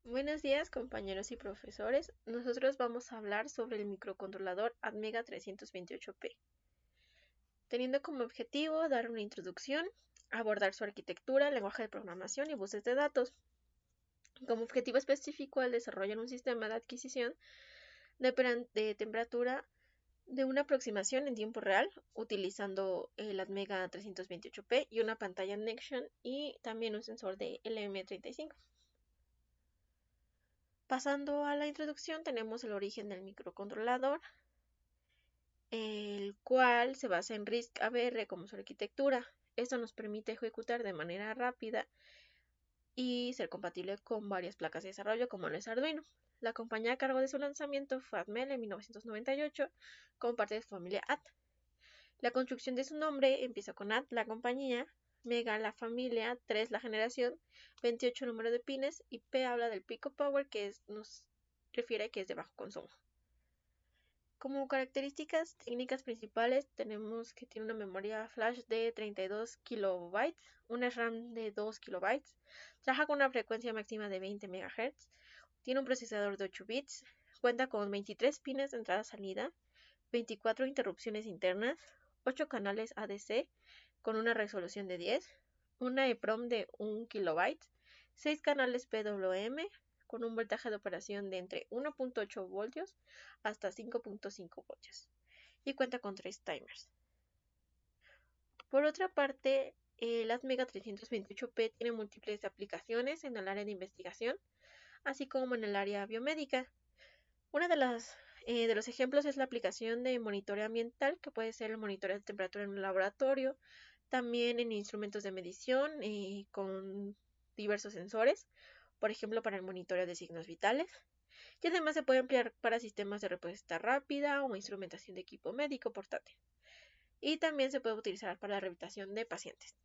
Buenos días, compañeros y profesores. Nosotros vamos a hablar sobre el microcontrolador Atmega 328P, teniendo como objetivo dar una introducción, abordar su arquitectura, lenguaje de programación y buses de datos. Como objetivo específico, el desarrollar un sistema de adquisición de temperatura de una aproximación en tiempo real, utilizando el Atmega 328P y una pantalla Next-Gen y también un sensor de LM35. Pasando a la introducción, tenemos el origen del microcontrolador, el cual se basa en RISC-ABR como su arquitectura. Esto nos permite ejecutar de manera rápida y ser compatible con varias placas de desarrollo como lo es Arduino. La compañía a cargo de su lanzamiento fue Atmel en 1998 como parte de su familia AT. La construcción de su nombre empieza con AT, la compañía, Mega, la familia, 3, la generación, 28, número de pines y P habla del pico power nos refiere que es de bajo consumo. Como características técnicas principales tenemos que tiene una memoria flash de 32 KB, una RAM de 2 KB, trabaja con una frecuencia máxima de 20 MHz, tiene un procesador de 8 bits, cuenta con 23 pines de entrada-salida, 24 interrupciones internas, 8 canales ADC con una resolución de 10, una EEPROM de 1 KB, 6 canales PWM con un voltaje de operación de entre 1.8 voltios hasta 5.5 voltios y cuenta con 3 timers. Por otra parte, el Atmega 328P tiene múltiples aplicaciones en el área de investigación, así como en el área biomédica. Una de los ejemplos es la aplicación de monitoreo ambiental, que puede ser el monitoreo de temperatura en un laboratorio, también en instrumentos de medición con diversos sensores, por ejemplo para el monitoreo de signos vitales. Y además se puede emplear para sistemas de respuesta rápida o instrumentación de equipo médico portátil. Y también se puede utilizar para la rehabilitación de pacientes.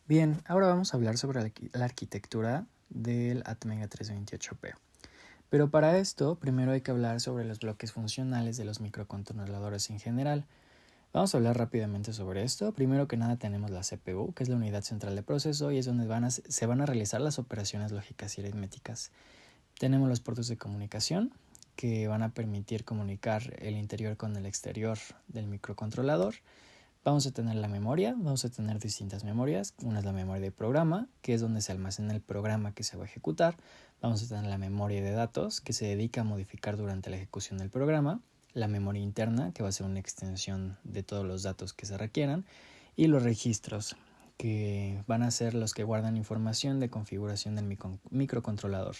Bien, ahora vamos a hablar sobre la arquitectura del Atmega 328P. Pero para esto, primero hay que hablar sobre los bloques funcionales de los microcontroladores en general. Vamos a hablar rápidamente sobre esto. Primero que nada tenemos la CPU, que es la unidad central de proceso y es donde se van a realizar las operaciones lógicas y aritméticas. Tenemos los puertos de comunicación, que van a permitir comunicar el interior con el exterior del microcontrolador. Vamos a tener la memoria, vamos a tener distintas memorias. Una es la memoria de programa, que es donde se almacena el programa que se va a ejecutar. Vamos a tener la memoria de datos, que se dedica a modificar durante la ejecución del programa. La memoria interna, que va a ser una extensión de todos los datos que se requieran. Y los registros, que van a ser los que guardan información de configuración del microcontrolador.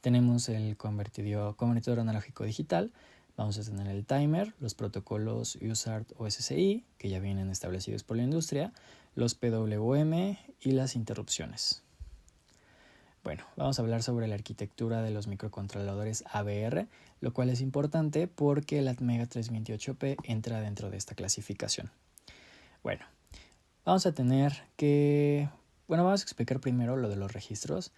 Tenemos el convertidor analógico digital. Vamos a tener el timer, los protocolos USART o SSI, que ya vienen establecidos por la industria, los PWM y las interrupciones. Bueno, vamos a hablar sobre la arquitectura de los microcontroladores ABR, lo cual es importante porque el Atmega 328P entra dentro de esta clasificación. Bueno, vamos a explicar primero lo de los registros.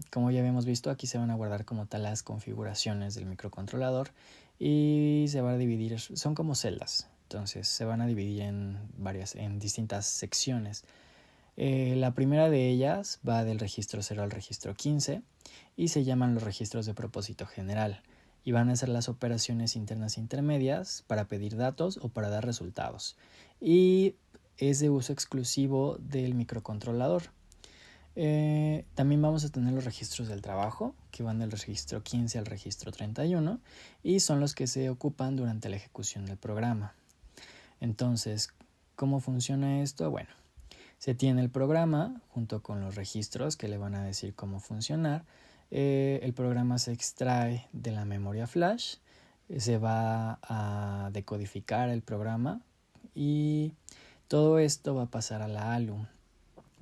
Como ya habíamos visto, aquí se van a guardar como tal las configuraciones del microcontrolador y se va a dividir, son como celdas, entonces se van a dividir en distintas secciones. La primera de ellas va del registro 0 al registro 15 y se llaman los registros de propósito general y van a ser las operaciones internas intermedias para pedir datos o para dar resultados y es de uso exclusivo del microcontrolador. También vamos a tener los registros del trabajo, que van del registro 15 al registro 31 y son los que se ocupan durante la ejecución del programa. Entonces, ¿cómo funciona esto? Bueno, se tiene el programa junto con los registros que le van a decir cómo funcionar. El programa se extrae de la memoria flash, se va a decodificar el programa y todo esto va a pasar a la ALU.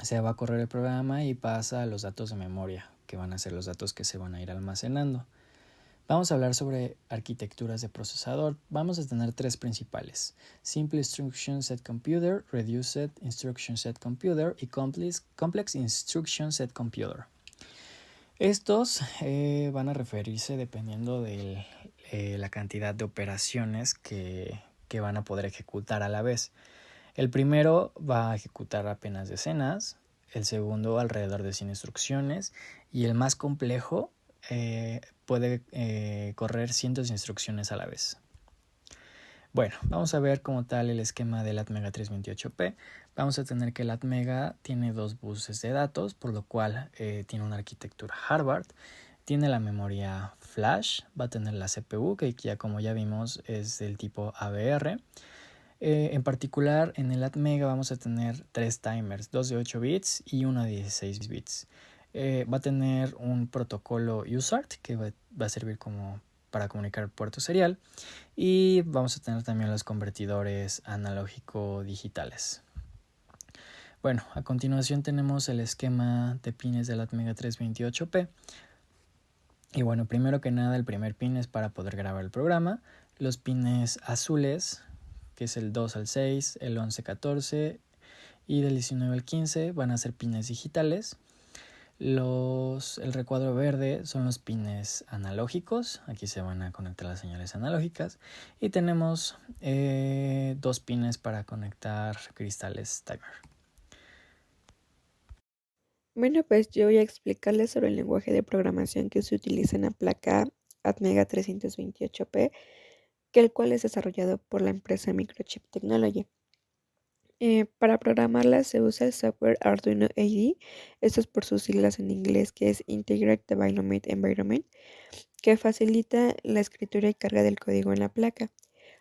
Se va a correr el programa y pasa a los datos de memoria, que van a ser los datos que se van a ir almacenando. Vamos a hablar sobre arquitecturas de procesador. Vamos a tener tres principales: Simple Instruction Set Computer, Reduced Instruction Set Computer y Complex Instruction Set Computer. Estos van a referirse dependiendo de la cantidad de operaciones que van a poder ejecutar a la vez. El primero va a ejecutar apenas decenas, el segundo alrededor de 100 instrucciones y el más complejo puede correr cientos de instrucciones a la vez. Bueno, vamos a ver como tal el esquema del Atmega 328P. Vamos a tener que el Atmega tiene dos buses de datos, por lo cual tiene una arquitectura Harvard. Tiene la memoria flash, va a tener la CPU, que ya como ya vimos es del tipo AVR. En particular, en el Atmega vamos a tener 3 timers, 2 de 8 bits y uno de 16 bits. Va a tener un protocolo USART que va a servir como para comunicar puerto serial, y vamos a tener también los convertidores analógico digitales. Bueno, a continuación tenemos el esquema de pines del Atmega 328P. Y bueno, primero que nada, el primer pin es para poder grabar el programa. Los pines azules, que es el 2 al 6, el 11, 14 y del 19 al 15, van a ser pines digitales. El recuadro verde son los pines analógicos, aquí se van a conectar las señales analógicas, y tenemos 2 pines para conectar cristales timer. Bueno, pues yo voy a explicarles sobre el lenguaje de programación que se utiliza en la placa Atmega 328P, que el cual es desarrollado por la empresa Microchip Technology. Para programarla se usa el software Arduino IDE, esto es por sus siglas en inglés, que es Integrated Development Environment, que facilita la escritura y carga del código en la placa.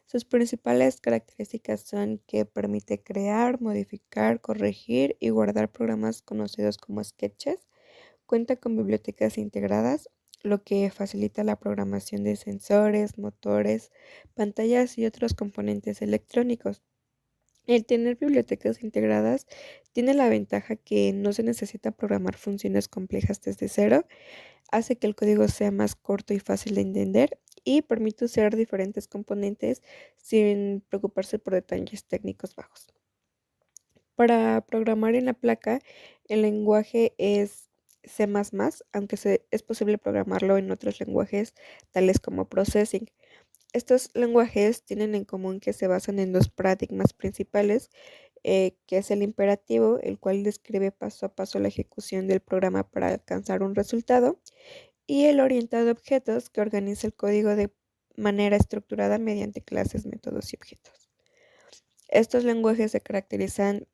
Sus principales características son que permite crear, modificar, corregir y guardar programas conocidos como sketches. Cuenta con bibliotecas integradas, lo que facilita la programación de sensores, motores, pantallas y otros componentes electrónicos. El tener bibliotecas integradas tiene la ventaja que no se necesita programar funciones complejas desde cero, hace que el código sea más corto y fácil de entender y permite usar diferentes componentes sin preocuparse por detalles técnicos bajos. Para programar en la placa, el lenguaje es C++, aunque es posible programarlo en otros lenguajes tales como Processing. Estos lenguajes tienen en común que se basan en dos paradigmas principales, que es el imperativo, el cual describe paso a paso la ejecución del programa para alcanzar un resultado, y el orientado a objetos, que organiza el código de manera estructurada mediante clases, métodos y objetos. Estos lenguajes se caracterizan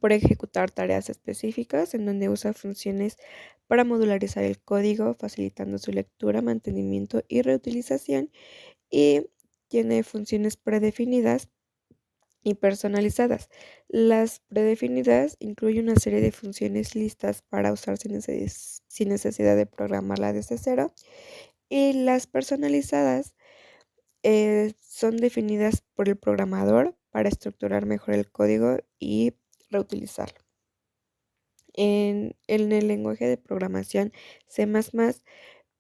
por ejecutar tareas específicas en donde usa funciones para modularizar el código, facilitando su lectura, mantenimiento y reutilización, y tiene funciones predefinidas y personalizadas. Las predefinidas incluyen una serie de funciones listas para usar sin necesidad de programarla desde cero, y las personalizadas son definidas por el programador para estructurar mejor el código y reutilizarlo. En el lenguaje de programación C++,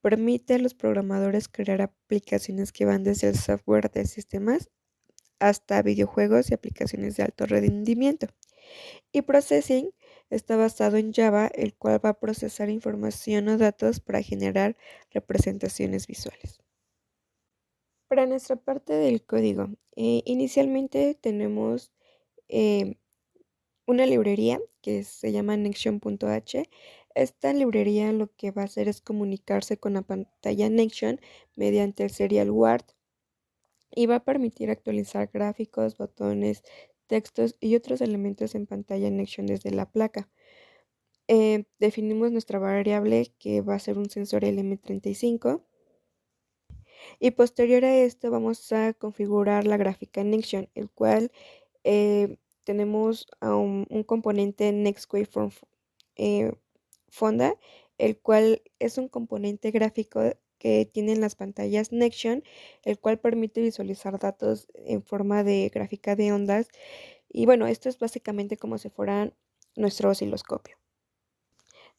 permite a los programadores crear aplicaciones que van desde el software de sistemas hasta videojuegos y aplicaciones de alto rendimiento. Y Processing está basado en Java, el cual va a procesar información o datos para generar representaciones visuales. Para nuestra parte del código, inicialmente tenemos eh, una librería que se llama Nexion.h. Esta librería lo que va a hacer es comunicarse con la pantalla Nexion mediante el serial word y va a permitir actualizar gráficos, botones, textos y otros elementos en pantalla Nexion desde la placa. Definimos nuestra variable, que va a ser un sensor LM35, y posterior a esto vamos a configurar la gráfica Nexion, el cual tenemos a un componente NextWaveForm Fonda, el cual es un componente gráfico que tienen las pantallas Nexion, el cual permite visualizar datos en forma de gráfica de ondas. Y bueno, esto es básicamente como si fuera nuestro osciloscopio.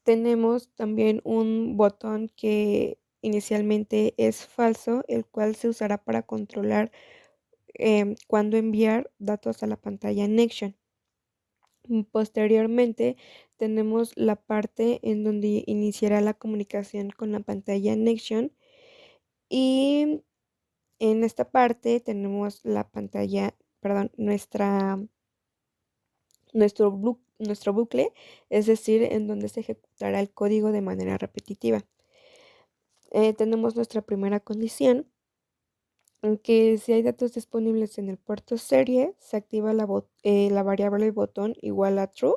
Tenemos también un botón que inicialmente es falso, el cual se usará para controlar cuándo enviar datos a la pantalla Nexion. Posteriormente tenemos la parte en donde iniciará la comunicación con la pantalla Nexion, y en esta parte tenemos la pantalla, perdón, nuestro nuestro bucle, es decir, en donde se ejecutará el código de manera repetitiva. Tenemos nuestra primera condición, en que si hay datos disponibles en el puerto serie, se activa la variable botón igual a true.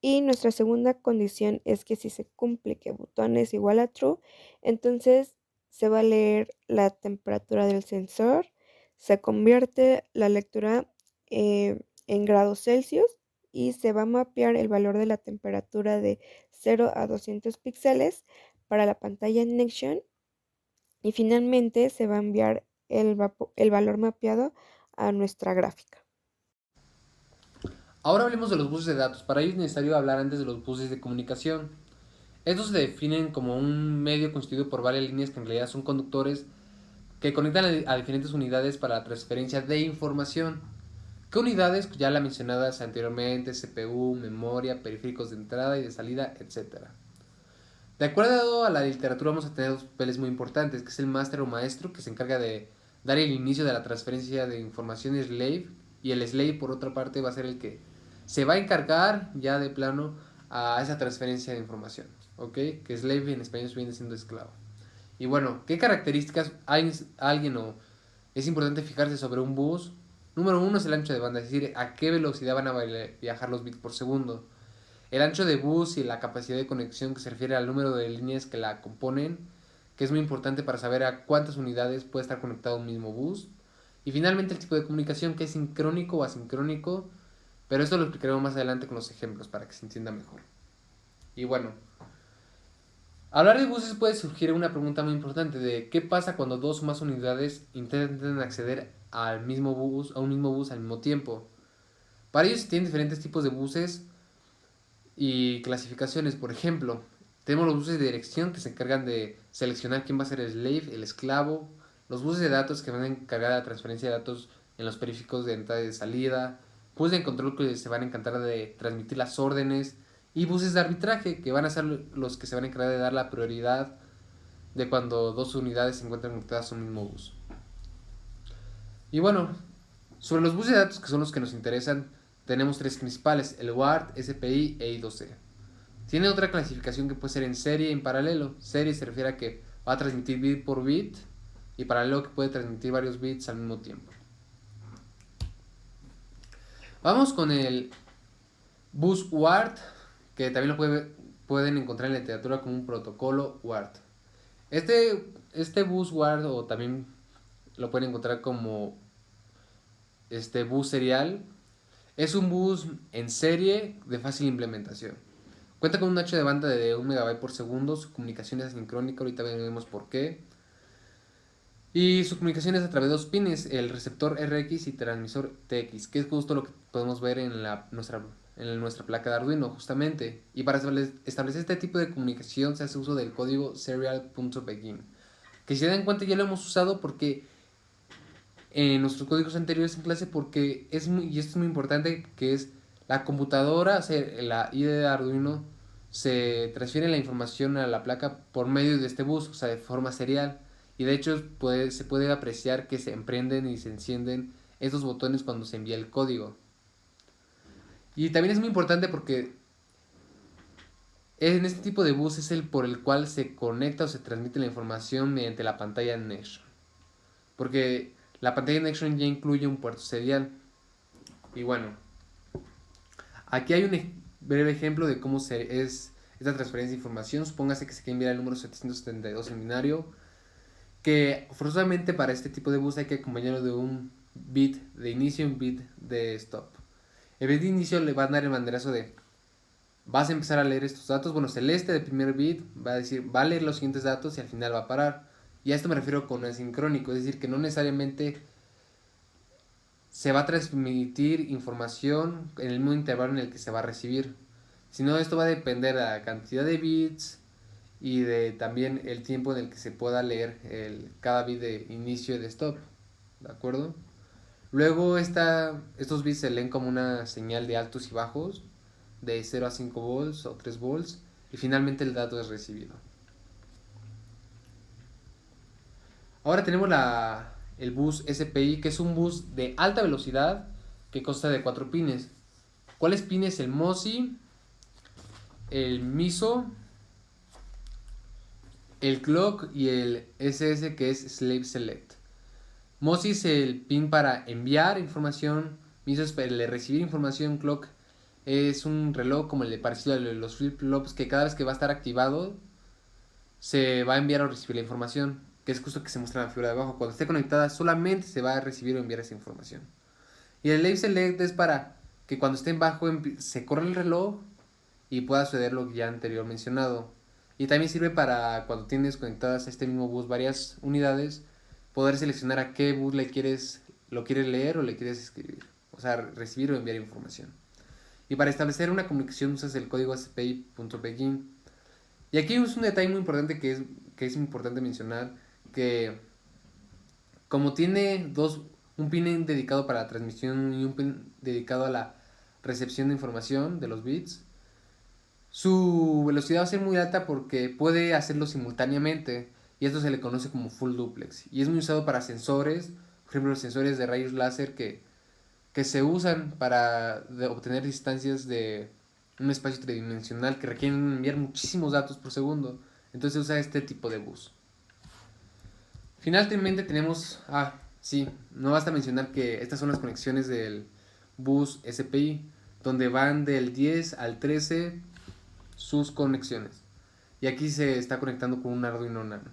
Y nuestra segunda condición es que si se cumple que botón es igual a true, entonces se va a leer la temperatura del sensor, se convierte la lectura en grados Celsius y se va a mapear el valor de la temperatura de 0 a 200 píxeles para la pantalla Next-Gen y finalmente se va a enviar el valor mapeado a nuestra gráfica. Ahora hablemos de los buses de datos. Para ello es necesario hablar antes de los buses de comunicación. Estos se definen como un medio constituido por varias líneas que en realidad son conductores que conectan a diferentes unidades para la transferencia de información. ¿Qué unidades? Ya las mencionadas anteriormente: CPU, memoria, periféricos de entrada y de salida, etc. De acuerdo a la literatura vamos a tener dos papeles muy importantes, que es el máster o maestro, que se encarga de dar el inicio de la transferencia de información y slave, y el slave por otra parte va a ser el que se va a encargar ya de plano a esa transferencia de información, ¿ok? Que slave en español viene siendo esclavo. Y bueno, ¿qué características alguien o es importante fijarse sobre un bus? Número uno es el ancho de banda, es decir, a qué velocidad van a viajar los bits por segundo. El ancho de bus y la capacidad de conexión, que se refiere al número de líneas que la componen, que es muy importante para saber a cuántas unidades puede estar conectado un mismo bus. Y finalmente el tipo de comunicación, que es sincrónico o asincrónico, pero esto lo explicaremos más adelante con los ejemplos para que se entienda mejor. Y bueno, hablar de buses puede surgir una pregunta muy importante de qué pasa cuando dos o más unidades intentan acceder a un mismo bus al mismo tiempo. Para ello se tienen diferentes tipos de buses y clasificaciones. Por ejemplo, tenemos los buses de dirección, que se encargan de seleccionar quién va a ser el slave, el esclavo. Los buses de datos, que van a encargar de la transferencia de datos en los periféricos de entrada y de salida. Buses de control, que se van a encargar de transmitir las órdenes. Y buses de arbitraje, que van a ser los que se van a encargar de dar la prioridad de cuando dos unidades se encuentran conectadas a un mismo bus. Y bueno, sobre los buses de datos, que son los que nos interesan, tenemos tres principales: el WART, SPI e I2C. Tiene otra clasificación que puede ser en serie y en paralelo. Serie se refiere a que va a transmitir bit por bit, y paralelo que puede transmitir varios bits al mismo tiempo. Vamos con el bus WART, que también lo pueden encontrar en la literatura como un protocolo WART. Este bus WART, o también lo pueden encontrar como bus serial, es un bus en serie de fácil implementación. Cuenta con un ancho de banda de 1 MB por segundo, su comunicación es asincrónica, ahorita veremos por qué. Y su comunicación es a través de dos pines, el receptor RX y transmisor TX, que es justo lo que podemos ver en nuestra placa de Arduino, justamente. Y para establecer este tipo de comunicación se hace uso del código serial.begin, que si se dan cuenta ya lo hemos usado porque en nuestros códigos anteriores en clase, porque y esto es muy importante, que es la computadora, o sea, la IDE de Arduino, se transfiere la información a la placa por medio de este bus, o sea, de forma serial. Y de hecho se puede apreciar que se emprenden y se encienden estos botones cuando se envía el código. Y también es muy importante porque en este tipo de bus es el por el cual se conecta o se transmite la información mediante la pantalla Next. Porque la pantalla Next ya incluye un puerto serial. Y bueno, aquí hay un breve ejemplo de cómo es esta transferencia de información. Supóngase que se quiere enviar el número 772 en binario, que forzosamente para este tipo de bus hay que acompañarlo de un bit de inicio y un bit de stop. El bit de inicio le va a dar el banderazo de vas a empezar a leer estos datos. Bueno, celeste del primer bit va a decir va a leer los siguientes datos y al final va a parar. Y a esto me refiero con asincrónico, es decir, que no necesariamente se va a transmitir información en el mismo intervalo en el que se va a recibir, sino esto va a depender de la cantidad de bits y de también el tiempo en el que se pueda leer cada bit de inicio y de stop, ¿de acuerdo? Luego estos bits se leen como una señal de altos y bajos, de 0 a 5 volts o 3 volts, y finalmente el dato es recibido. Ahora tenemos el bus SPI, que es un bus de alta velocidad que consta de 4 pines. ¿Cuáles pines? El MOSI, el MISO, el clock y el SS, que es Slave Select. MOSI es el pin para enviar información, MISO es para el de recibir información, clock es un reloj como el de parecido a los flip-flops, que cada vez que va a estar activado se va a enviar o recibir la información, que es justo que se muestra en la figura de abajo. Cuando esté conectada solamente se va a recibir o enviar esa información. Y el Slave Select es para que cuando esté en bajo se corra el reloj y pueda suceder lo que ya anterior mencionado. Y también sirve para cuando tienes conectadas a este mismo bus varias unidades, poder seleccionar a qué bus lo quieres leer o le quieres escribir. O sea, recibir o enviar información. Y para establecer una comunicación usas el código SPI.begin. Y aquí es un detalle muy importante que es importante mencionar, que como tiene un pin dedicado para la transmisión y un pin dedicado a la recepción de información de los bits, su velocidad va a ser muy alta porque puede hacerlo simultáneamente, y esto se le conoce como full duplex, y es muy usado para sensores, por ejemplo los sensores de rayos láser que se usan para obtener distancias de un espacio tridimensional que requieren enviar muchísimos datos por segundo. Entonces se usa este tipo de bus. Finalmente tenemos, sí, no basta mencionar que estas son las conexiones del bus SPI, donde van del 10 al 13 sus conexiones. Y aquí se está conectando con un Arduino Nano,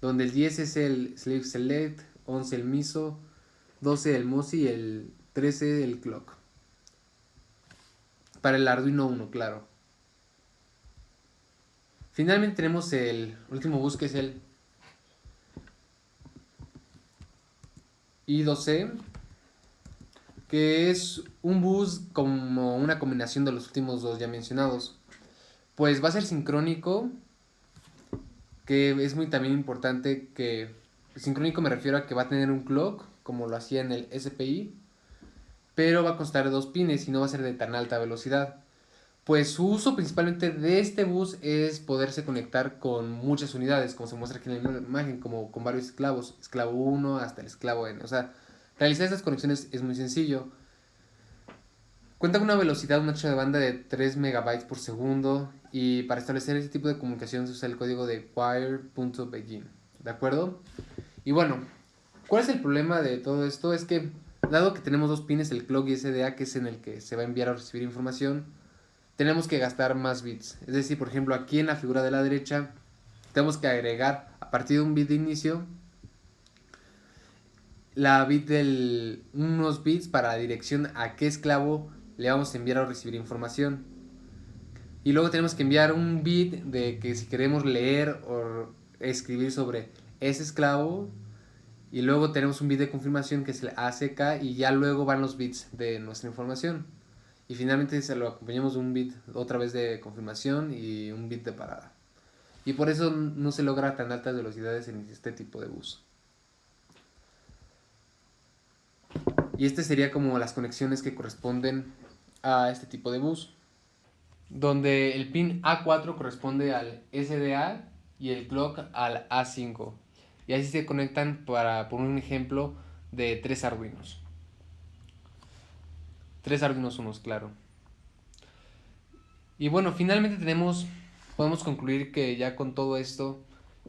donde el 10 es el Slave Select, 11 el MISO, 12 el MOSI y el 13 el clock. Para el Arduino Uno, claro. Finalmente tenemos el último bus, que es el I2C, que es un bus como una combinación de los últimos dos ya mencionados. Pues va a ser sincrónico, que es muy también importante que... Sincrónico me refiero a que va a tener un clock, como lo hacía en el SPI, pero va a constar de 2 pines y no va a ser de tan alta velocidad. Pues su uso principalmente de este bus es poderse conectar con muchas unidades, como se muestra aquí en la imagen, como con varios esclavos, esclavo 1 hasta el esclavo N. O sea, realizar estas conexiones es muy sencillo. Cuenta con una velocidad, un ancho de banda de 3 megabytes por segundo, y para establecer este tipo de comunicación se usa el código de wire.begin. ¿De acuerdo? Y bueno, ¿cuál es el problema de todo esto? Es que, dado que tenemos 2 pines, el clock y SDA, que es en el que se va a enviar o recibir información, tenemos que gastar más bits. Es decir, por ejemplo, aquí en la figura de la derecha, tenemos que agregar a partir de un bit de inicio unos bits para la dirección a qué esclavo le vamos a enviar o recibir información. Y luego tenemos que enviar un bit de que si queremos leer o escribir sobre ese esclavo. Y luego tenemos un bit de confirmación que es el ACK, y ya luego van los bits de nuestra información. Y finalmente se lo acompañamos de un bit otra vez de confirmación y un bit de parada. Y por eso no se logra tan altas velocidades en este tipo de bus. Y este sería como las conexiones que corresponden a este tipo de bus, donde el pin A4 corresponde al SDA y el clock al A5. Y así se conectan para poner un ejemplo de 3 Arduinos. 3 Arduinos unos, claro. Y bueno, finalmente podemos concluir que ya con todo esto,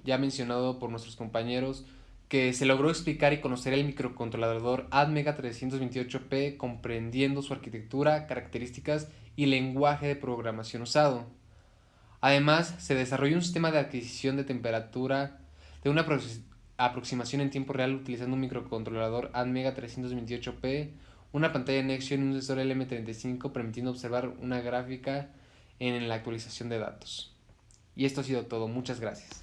ya mencionado por nuestros compañeros, que se logró explicar y conocer el microcontrolador Atmega 328P, comprendiendo su arquitectura, características y lenguaje de programación usado. Además, se desarrolló un sistema de adquisición de temperatura de una aproximación en tiempo real utilizando un microcontrolador Atmega 328P, una pantalla Nexion y un sensor LM35, permitiendo observar una gráfica en la actualización de datos. Y esto ha sido todo. Muchas gracias.